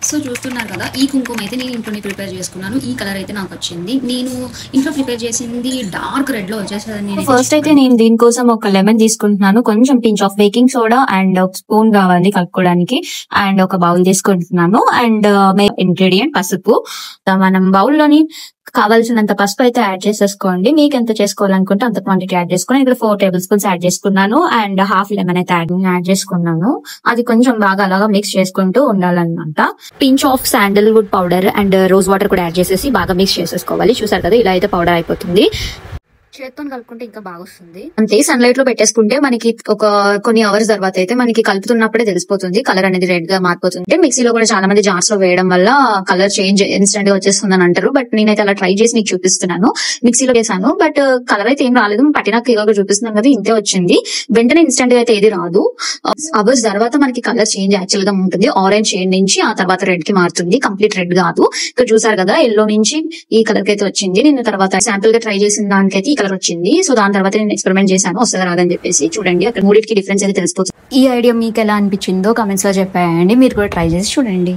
So చూస్తున్నారు కదా, ఈ కుంకుమ అయితే నేను ఇంట్లోనే ప్రిపేర్ చేసుకున్నాను. ఈ కలర్ అయితే నాకు వచ్చింది. నేను ఇంట్లో ప్రిపేర్ చేసింది డార్క్ రెడ్ లో వచ్చేసరి. ఫస్ట్ అయితే నేను దీనికోసం ఒక లెమన్ తీసుకుంటున్నాను, కొంచెం pinch of baking soda and ఒక స్పూన్ కావాలి కలుపుకోవడానికి, అండ్ ఒక బౌల్ తీసుకుంటున్నాను. అండ్ ఇంగ్రీడియంట్ పసుపు. మనం బౌల్ లోని కావాల్సినంత పసుపు అయితే యాడ్ చేసేసుకోండి. మీకు ఎంత చేసుకోవాలనుకుంటే అంత క్వాంటిటీ యాడ్ చేసుకుని ఇక్కడ 4 టేబుల్ స్పూన్స్ యాడ్ చేసుకున్నాను. అండ్ హాఫ్ లెమన్ అయితే యాడ్ చేసుకున్నాను. అది కొంచెం బాగా అలాగా మిక్స్ చేసుకుంటూ ఉండాలన్నమాట. Pinch of sandalwood powder and rose water కూడా యాడ్ చేసేసి బాగా మిక్స్ చేసేసుకోవాలి. చూసారు కదా, ఇలా అయితే పౌడర్ అయిపోతుంది. చేత్తో కలుపుకుంటే ఇంకా బాగా వస్తుంది. అంతే, సన్ లైట్ లో పెట్టేసుకుంటే మనకి ఒక కొన్ని అవర్స్ తర్వాత అయితే మనకి కలుపుతున్నప్పుడే తెలిసిపోతుంది కలర్ అనేది రెడ్ గా మారిపోతుంది. మిక్సీలో కూడా చాలా మంది జార్స్ లో వేయడం వల్ల కలర్ చేంజ్ ఇన్స్టెంట్ గా వచ్చేస్తుంది అని అంటారు. బట్ నేనైతే అలా ట్రై చేసి మీకు చూపిస్తున్నాను. మిక్సీలో వేసాను, బట్ కలర్ అయితే ఏం రాలేదు. పట్టినా క్లియర్ గా చూపిస్తున్నాం కదా, ఇంతే వచ్చింది. వెంటనే ఇన్స్టెంట్ గా అయితే ఏది రాదు. అవర్స్ తర్వాత మనకి కలర్ చేంజ్ యాక్చువల్ గా ఉంటుంది. ఆరెంజ్ షేడ్ నుంచి ఆ తర్వాత రెడ్ కి మారుతుంది. కంప్లీట్ రెడ్ కాదు. ఇక్కడ చూసారు కదా, ఎల్లో నుంచి ఈ కలర్ కి అయితే వచ్చింది. నేను తర్వాత శాంపుల్ గా ట్రై చేసిన దానికైతే ఈ కలర్ వచ్చింది. సో దాని తర్వాత నేను ఎక్స్పెరిమెంట్ చేశాను, వస్తుందా రాదని చెప్పేసి. చూడండి, అక్కడ మూడింటికి డిఫరెన్స్ అయితే తెలిసిపోతుంది. ఈ ఐడియా మీకు ఎలా అనిపించిందో కామెంట్స్ లో చెప్పేయండి. మీరు కూడా ట్రై చేసి చూడండి.